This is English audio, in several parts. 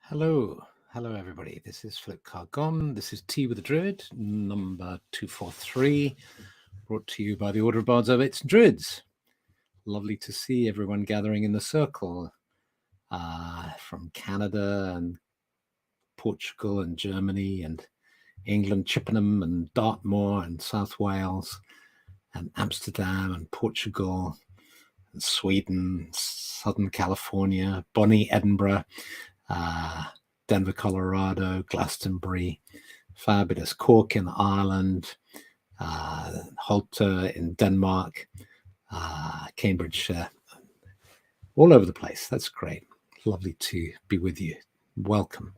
Hello, everybody. This is Carr-Gomm. This is Tea with the Druid, number 243, brought to you by the Order of Bards, Ovates and Druids. Lovely to see everyone gathering in the circle from Canada and Portugal and Germany and England, Chippenham and Dartmoor and South Wales and Amsterdam and Portugal and Sweden, Southern California, Bonnie, Edinburgh, Denver, Colorado, Glastonbury, fabulous Cork in Ireland, Holte in Denmark, Cambridgeshire, all over the place. That's great. Lovely to be with you. Welcome.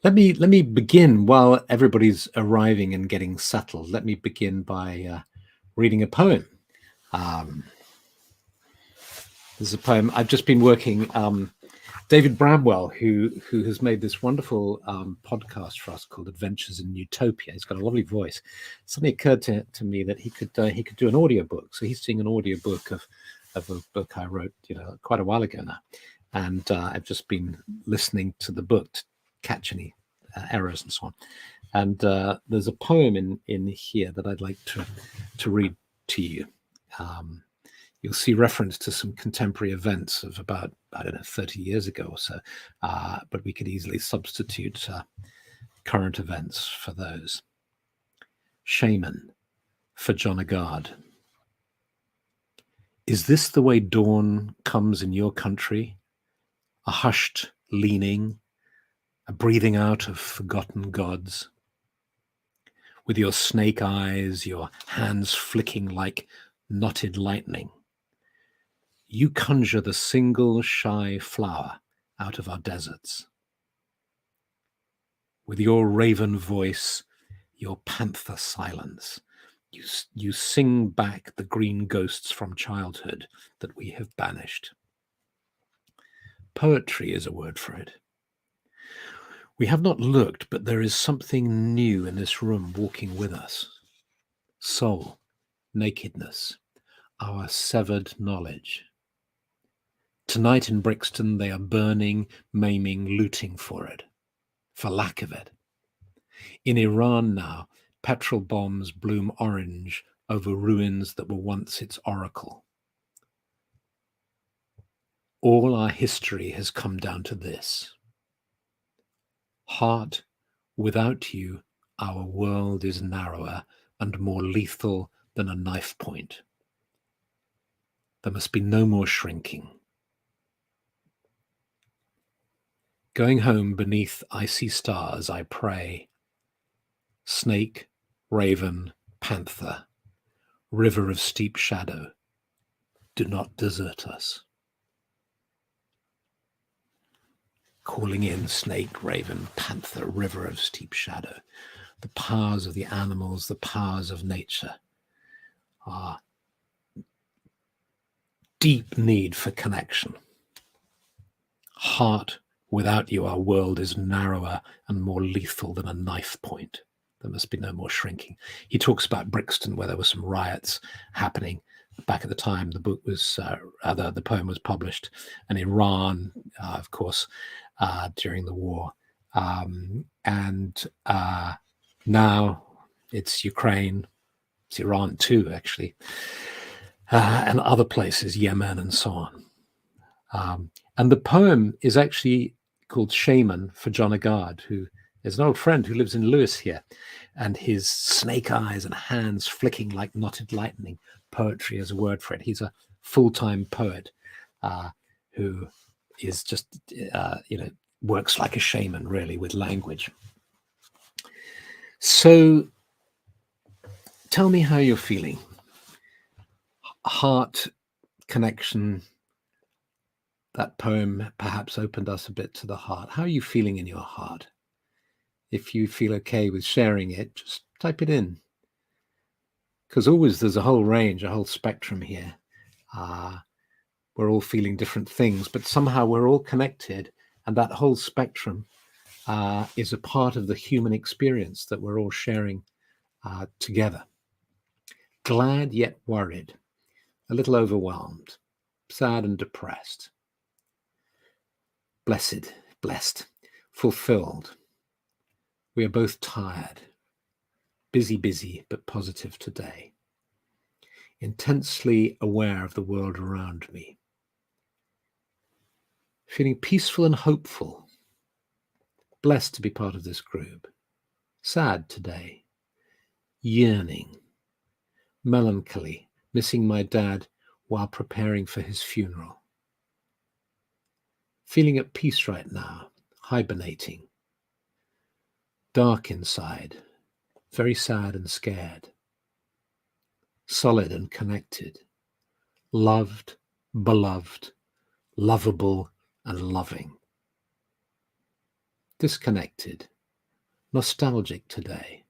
Let me begin while everybody's arriving and getting settled. Let me begin by reading a poem. There's a poem I've just been working. David Bramwell, who has made this wonderful podcast for us called Adventures in Utopia. He's got a lovely voice. Suddenly occurred to me that he could do an audiobook. So he's doing an audiobook of a book I wrote, quite a while ago now, and I've just been listening to the book to catch any errors and so on. And there's a poem in here that I'd like to read to you. You'll see reference to some contemporary events of about, 30 years ago or so, but we could easily substitute current events for those. Shaman, for John Agard. Is this the way dawn comes in your country? A hushed leaning, a breathing out of forgotten gods? With your snake eyes, your hands flicking like knotted lightning, you conjure the single shy flower out of our deserts. With your raven voice, your panther silence, you sing back the green ghosts from childhood that we have banished. Poetry is a word for it. We have not looked, but there is something new in this room walking with us. Soul, nakedness, our severed knowledge. Tonight in Brixton, they are burning, maiming, looting for it, for lack of it. In Iran now, petrol bombs bloom orange over ruins that were once its oracle. All our history has come down to this. Heart, without you, our world is narrower and more lethal than a knife point. There must be no more shrinking. Going home beneath icy stars, I pray. Snake, raven, panther, river of steep shadow, do not desert us. Calling in snake, raven, panther, river of steep shadow. The powers of the animals, the powers of nature, our deep need for connection. Heart, without you, our world is narrower and more lethal than a knife point. There must be no more shrinking. He talks about Brixton, where there were some riots happening back at the time the book was, the poem was published, and Iran, of course, during the war. And now it's Ukraine, it's Iran too, actually, and other places, Yemen and so on. And the poem is actually called Shaman, for John Agard, who is an old friend who lives in Lewis here, and his snake eyes and hands flicking like knotted lightning. Poetry is a word for it. He's a full-time poet who is just, works like a shaman, really, with language. So tell me how you're feeling. Heart connection. That poem perhaps opened us a bit to the heart. How are you feeling in your heart? If you feel okay with sharing it, just type it in. Because always there's a whole range, a whole spectrum here. We're all feeling different things, but somehow we're all connected, and that whole spectrum is a part of the human experience that we're all sharing together. Glad yet worried, a little overwhelmed, sad and depressed. blessed, blessed, fulfilled. We are both tired, busy, but positive today. Intensely aware of the world around me. Feeling peaceful and hopeful. Blessed to be part of this group. Sad today. Yearning. Melancholy, missing my dad while preparing for his funeral. Feeling at peace right now, hibernating. Dark inside, very sad and scared. Solid and connected. Loved, beloved, lovable and loving. Disconnected, nostalgic today.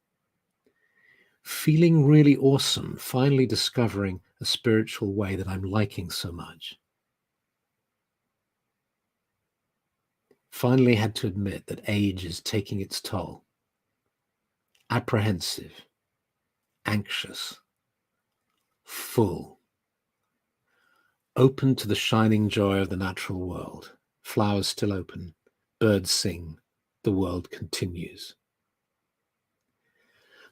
Feeling really awesome, finally discovering a spiritual way that I'm liking so much. Finally had to admit that age is taking its toll. Apprehensive, anxious, full. Open to the shining joy of the natural world. Flowers still open, birds sing, the world continues.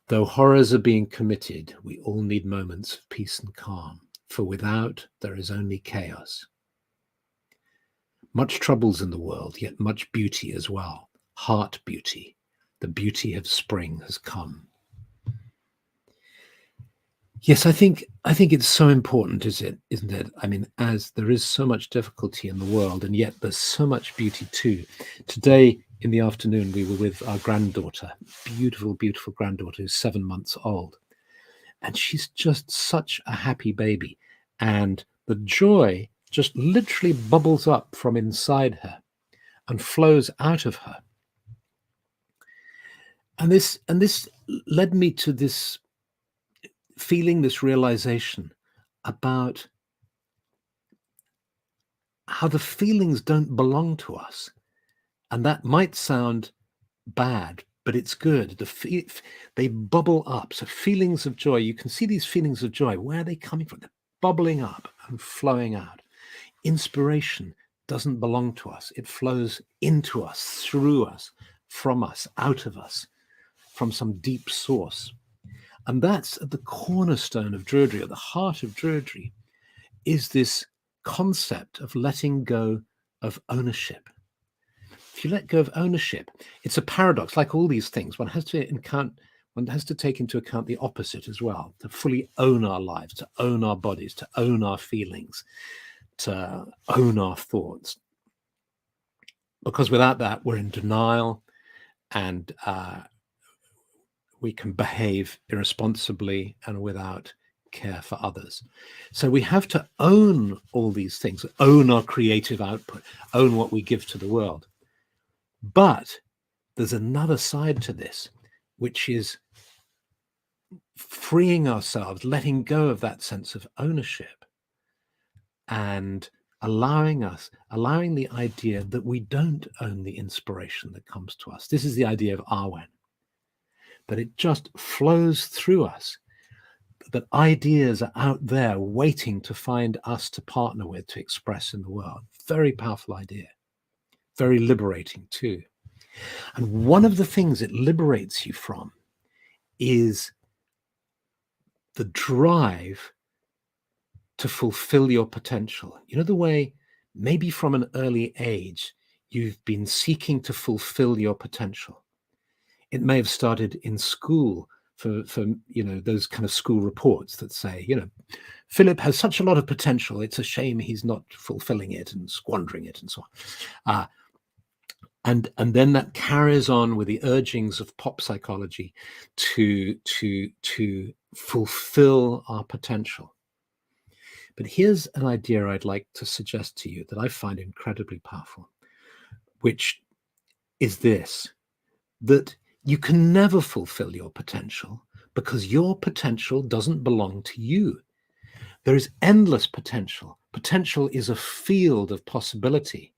Though horrors are being committed, we all need moments of peace and calm, for without there is only chaos. Much troubles in the world, yet much beauty as well. Heart beauty, the beauty of spring has come. Yes, I think it's so important, isn't it? I mean, as there is so much difficulty in the world, and yet there's so much beauty too. Today in the afternoon, we were with our granddaughter, beautiful, beautiful granddaughter who's 7 months old. And she's just such a happy baby. And the joy just literally bubbles up from inside her and flows out of her. And this led me to this feeling, this realization about how the feelings don't belong to us. And that might sound bad, but it's good. They bubble up. So feelings of joy, you can see these feelings of joy. Where are they coming from? They're bubbling up and flowing out. Inspiration doesn't belong to us. It flows into us, through us, from us, out of us, from some deep source. And that's at the cornerstone of Druidry, at the heart of Druidry, is this concept of letting go of ownership. If you let go of ownership, it's a paradox. Like all these things, one has to take into account the opposite as well, to fully own our lives, to own our bodies, to own our feelings, to own our thoughts. Because without that, we're in denial and we can behave irresponsibly and without care for others. So we have to own all these things, own our creative output, own what we give to the world. But there's another side to this, which is freeing ourselves, letting go of that sense of ownership and allowing the idea that we don't own the inspiration that comes to us. This is the idea of Arwen, that it just flows through us, that ideas are out there waiting to find us to partner with, to express in the world. Very powerful idea. Very liberating too. And one of the things it liberates you from is the drive to fulfill your potential. You know, the way maybe from an early age, you've been seeking to fulfill your potential. It may have started in school for those kind of school reports that say, Philip has such a lot of potential. It's a shame he's not fulfilling it and squandering it and so on. And then that carries on with the urgings of pop psychology to fulfill our potential. But here's an idea I'd like to suggest to you that I find incredibly powerful, which is this, that you can never fulfill your potential because your potential doesn't belong to you. There is endless potential. Potential is a field of possibility.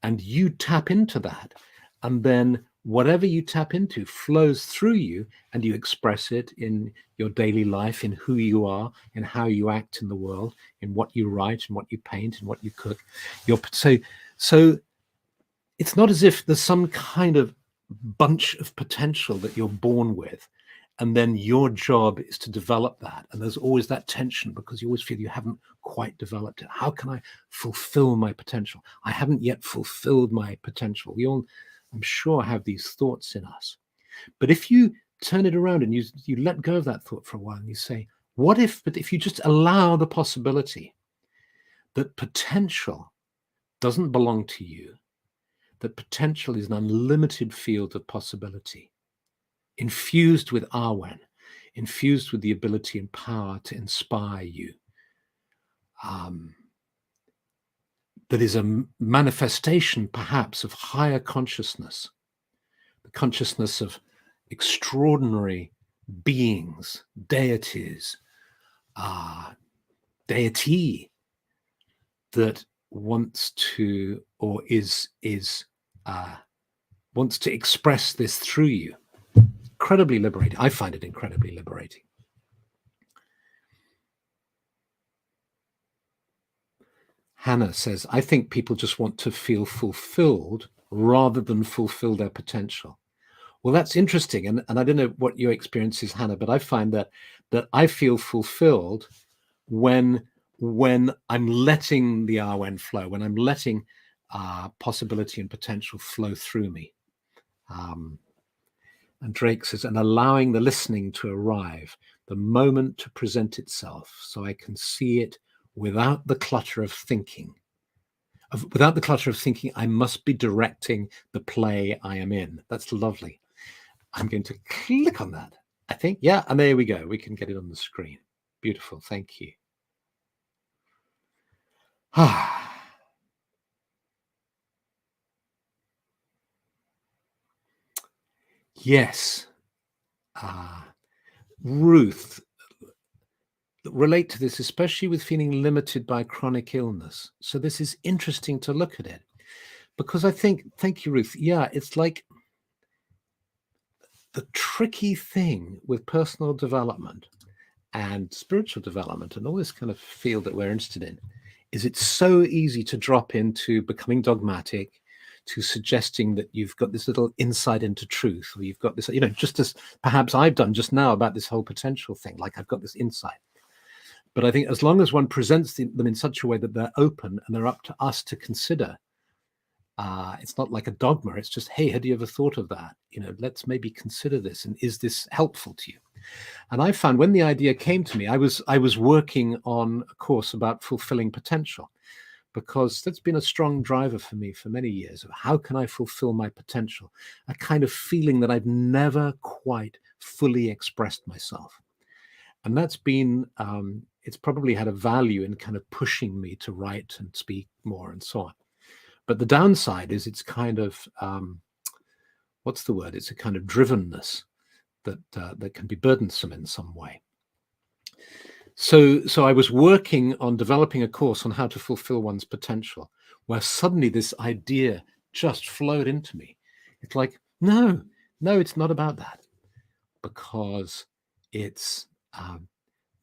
And you tap into that, and then whatever you tap into flows through you, and you express it in your daily life, in who you are, in how you act in the world, in what you write, and what you paint, and what you cook. So So it's not as if there's some kind of bunch of potential that you're born with, and then your job is to develop that. And there's always that tension because you always feel you haven't quite developed it. How can I fulfill my potential? I haven't yet fulfilled my potential. We all, I'm sure, have these thoughts in us. But if you turn it around and you let go of that thought for a while and you say, what if, but if you just allow the possibility that potential doesn't belong to you, that potential is an unlimited field of possibility, infused with Arwen, infused with the ability and power to inspire you, that is a manifestation perhaps of higher consciousness, the consciousness of extraordinary beings, deities, deity that wants to, or wants to express this through you. Incredibly liberating. I find it incredibly liberating. Hannah says, I think people just want to feel fulfilled rather than fulfill their potential. Well, that's interesting. And I don't know what your experience is, Hannah, but I find that I feel fulfilled when I'm letting the Arwen flow, when I'm letting possibility and potential flow through me. And Drake says, and allowing the listening to arrive, the moment to present itself, so I can see it without the clutter of thinking. Without the clutter of thinking, I must be directing the play I am in. That's lovely. I'm going to click on that, I think. Yeah, and there we go. We can get it on the screen. Beautiful. Thank you. Yes. Ruth, relate to this, especially with feeling limited by chronic illness. So this is interesting to look at it, because I think, thank you, Ruth. Yeah, it's like the tricky thing with personal development and spiritual development and all this kind of field that we're interested in is it's so easy to drop into becoming dogmatic, to suggesting that you've got this little insight into truth, or you've got this, just as perhaps I've done just now about this whole potential thing, like I've got this insight. But I think as long as one presents them in such a way that they're open and they're up to us to consider, it's not like a dogma. It's just, hey, had you ever thought of that? Let's maybe consider this. And is this helpful to you? And I found when the idea came to me, I was working on a course about fulfilling potential, because that's been a strong driver for me for many years of how can I fulfill my potential, a kind of feeling that I've never quite fully expressed myself. And that's been, it's probably had a value in kind of pushing me to write and speak more and so on. But the downside is it's kind of, what's the word? It's a kind of drivenness that can be burdensome in some way. So I was working on developing a course on how to fulfill one's potential, where suddenly this idea just flowed into me. It's like, no, it's not about that, because it's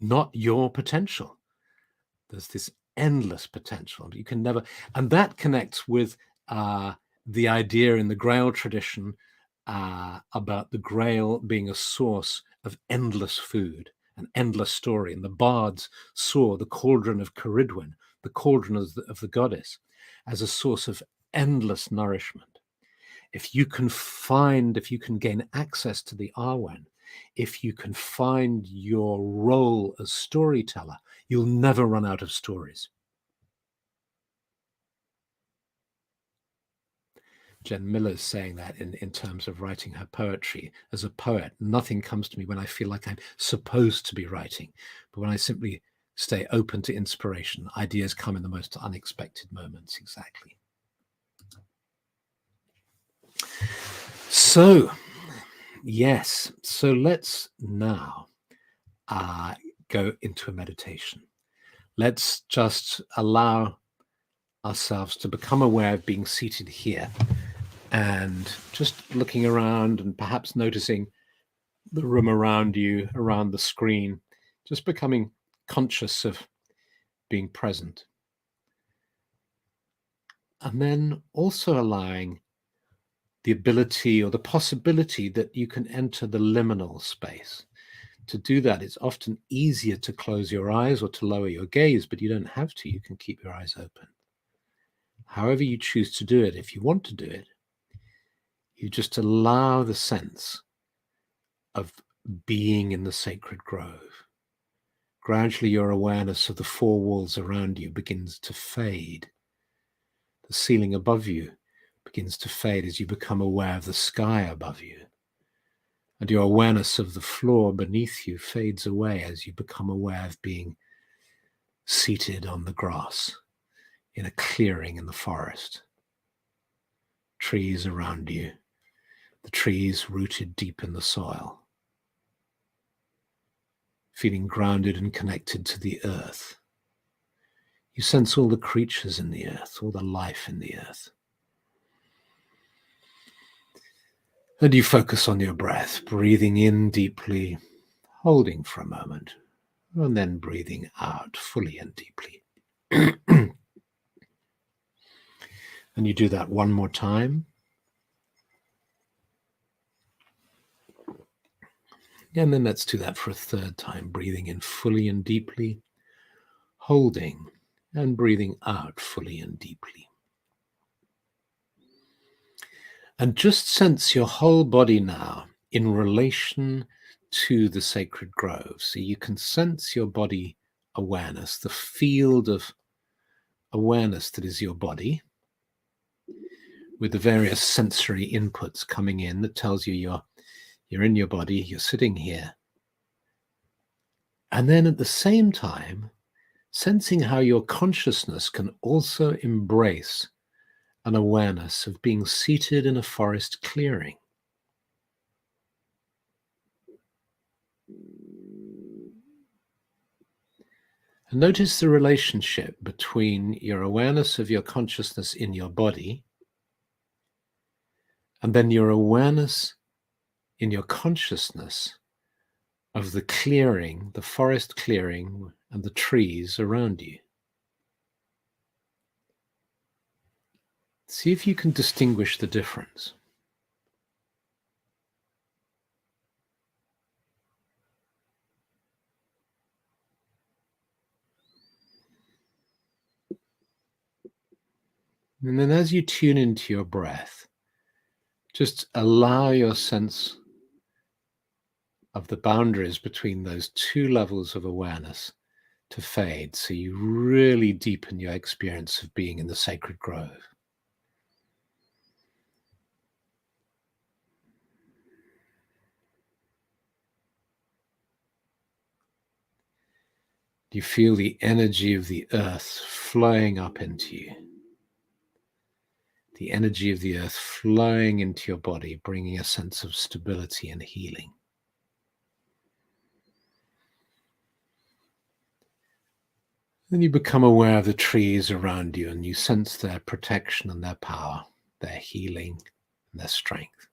not your potential. There's this endless potential. You can never, and that connects with the idea in the Grail tradition about the Grail being a source of endless food, an endless story. And the bards saw the cauldron of Caridwen, the cauldron of the goddess, as a source of endless nourishment. If you can gain access to the Arwen, if you can find your role as storyteller, you'll never run out of stories. Jen Miller's saying that in terms of writing her poetry. As a poet, nothing comes to me when I feel like I'm supposed to be writing, but when I simply stay open to inspiration, ideas come in the most unexpected moments. Exactly. So, yes, so let's now go into a meditation. Let's just allow ourselves to become aware of being seated here and just looking around and perhaps noticing the room around you, around the screen, just becoming conscious of being present. And then also allowing the ability or the possibility that you can enter the liminal space. To do that, it's often easier to close your eyes or to lower your gaze, but you don't have to. You can keep your eyes open. However you choose to do it, if you want to do it, you just allow the sense of being in the sacred grove. Gradually, your awareness of the four walls around you begins to fade. The ceiling above you begins to fade as you become aware of the sky above you. And your awareness of the floor beneath you fades away as you become aware of being seated on the grass in a clearing in the forest. Trees around you, the trees rooted deep in the soil. Feeling grounded and connected to the earth. You sense all the creatures in the earth, all the life in the earth. And you focus on your breath, breathing in deeply, holding for a moment, and then breathing out fully and deeply. And you do that one more time. And then let's do that for a third time, breathing in fully and deeply, holding, and breathing out fully and deeply. And just sense your whole body now in relation to the sacred grove. So you can sense your body awareness, the field of awareness that is your body, with the various sensory inputs coming in that tells you you're in your body, you're sitting here. And then at the same time, sensing how your consciousness can also embrace an awareness of being seated in a forest clearing. And notice the relationship between your awareness of your consciousness in your body and then your awareness in your consciousness of the clearing, the forest clearing, and the trees around you. See if you can distinguish the difference. And then as you tune into your breath, just allow your sense of the boundaries between those two levels of awareness to fade, so you really deepen your experience of being in the sacred grove. You feel the energy of the earth flowing up into you. The energy of the earth flowing into your body, bringing a sense of stability and healing. Then you become aware of the trees around you and you sense their protection and their power, their healing and their strength.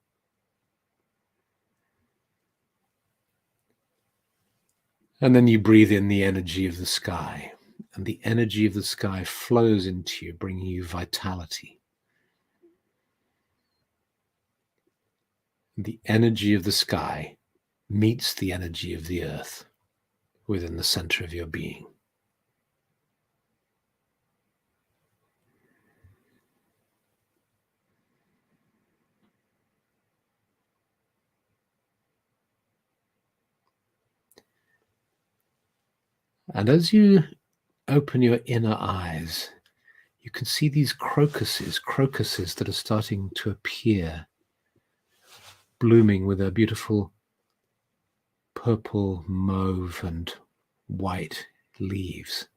And then you breathe in the energy of the sky, and the energy of the sky flows into you, bringing you vitality. And the energy of the sky meets the energy of the earth within the center of your being. And as you open your inner eyes, you can see these crocuses that are starting to appear, blooming with their beautiful purple, mauve, and white leaves.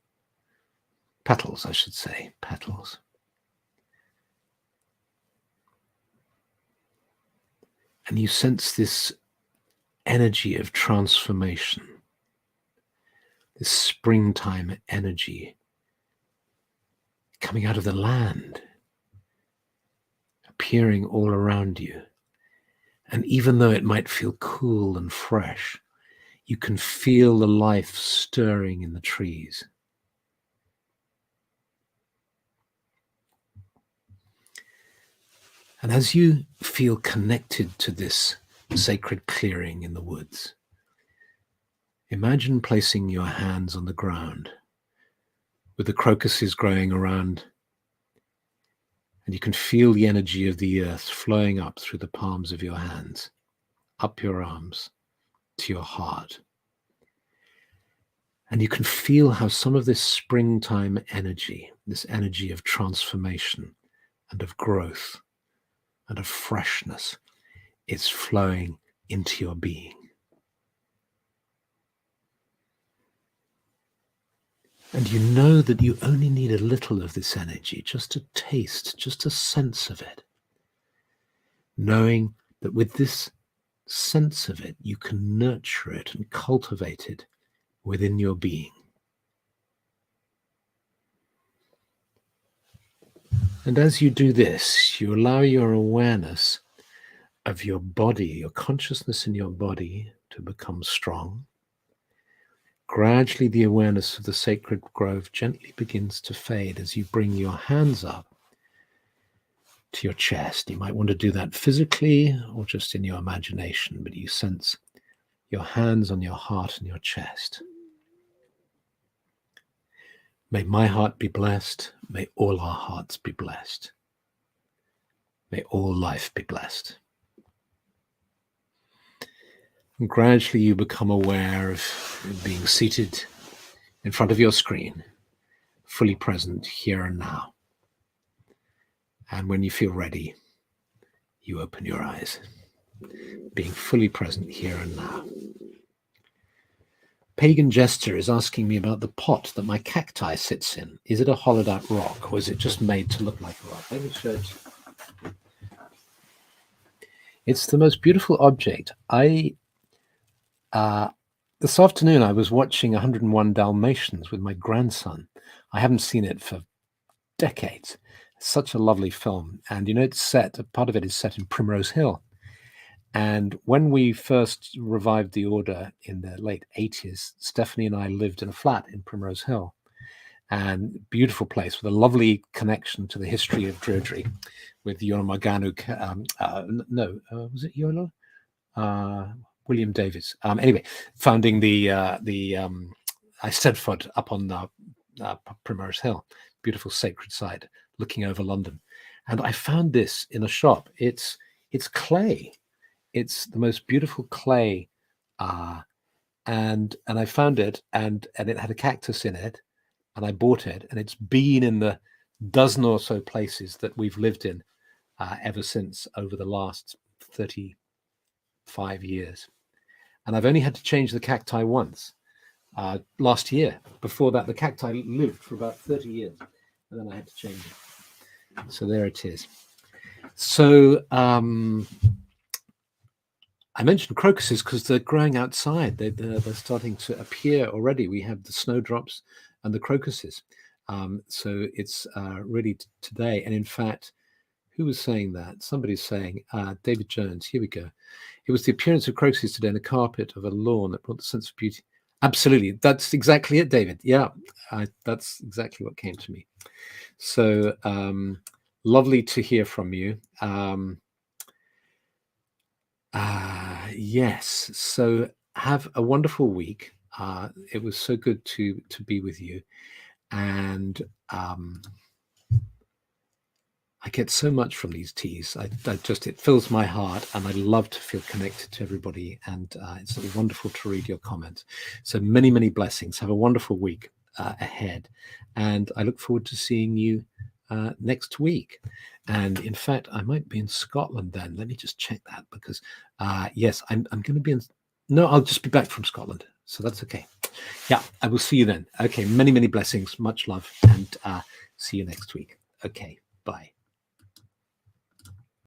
Petals, I should say, petals. And you sense this energy of transformation, this springtime energy coming out of the land, appearing all around you. And even though it might feel cool and fresh, you can feel the life stirring in the trees. And as you feel connected to this sacred clearing in the woods, imagine placing your hands on the ground with the crocuses growing around, and you can feel the energy of the earth flowing up through the palms of your hands, up your arms, to your heart. And you can feel how some of this springtime energy, this energy of transformation and of growth and of freshness, is flowing into your being. And you know that you only need a little of this energy, just a taste, just a sense of it. Knowing that with this sense of it, you can nurture it and cultivate it within your being. And as you do this, you allow your awareness of your body, your consciousness in your body, to become strong. Gradually, the awareness of the sacred grove gently begins to fade as you bring your hands up to your chest. You might want to do that physically or just in your imagination, but you sense your hands on your heart and your chest. May my heart be blessed. May all our hearts be blessed. May all life be blessed. And gradually you become aware of being seated in front of your screen, fully present here and now. And when you feel ready, you open your eyes, being fully present here and now. Pagan Jester is asking me about the pot that my cacti sits in. Is it a hollowed out rock, or is it just made to look like a rock? Let me show it to you. It's the most beautiful object. This afternoon I was watching 101 Dalmatians with my grandson. I haven't seen it for decades. It's such a lovely film. And you know, it's set, a part of it is set in Primrose Hill. And when we first revived the order in the late 80s, Stephanie and I lived in a flat in Primrose Hill. And beautiful place with a lovely connection to the history of Druidry with Yonomaganu. Was it Yolo? William Davis. Anyway, founding the Eisteddfod up on Primrose Hill, beautiful sacred site looking over London. And I found this in a shop. It's clay. It's the most beautiful clay, and I found it, and it had a cactus in it, and I bought it, and it's been in the dozen or so places that we've lived in ever since over the last 35 years. And I've only had to change the cacti once, last year. Before that, the cacti lived for about 30 years, and then I had to change it. So there it is. So I mentioned crocuses because they're growing outside. They're starting to appear already. We have the snowdrops and the crocuses. So it's really today. And in fact, who was saying that? Somebody's saying, David Jones, here we go. It was the appearance of crocuses today on the carpet of a lawn that brought the sense of beauty. Absolutely. That's exactly it, David. Yeah, that's exactly what came to me. So lovely to hear from you. Yes, so have a wonderful week. It was so good to be with you, and I get so much from these teas. It fills my heart, and I love to feel connected to everybody, and it's wonderful to read your comments. So many, many blessings. Have a wonderful week ahead, and I look forward to seeing you next week. And in fact, I might be in Scotland then. Let me just check that, because yes, I'm going to be in. No, I'll just be back from Scotland, so that's okay. Yeah, I will see you then. Okay, many, many blessings, much love, and see you next week. Okay, bye.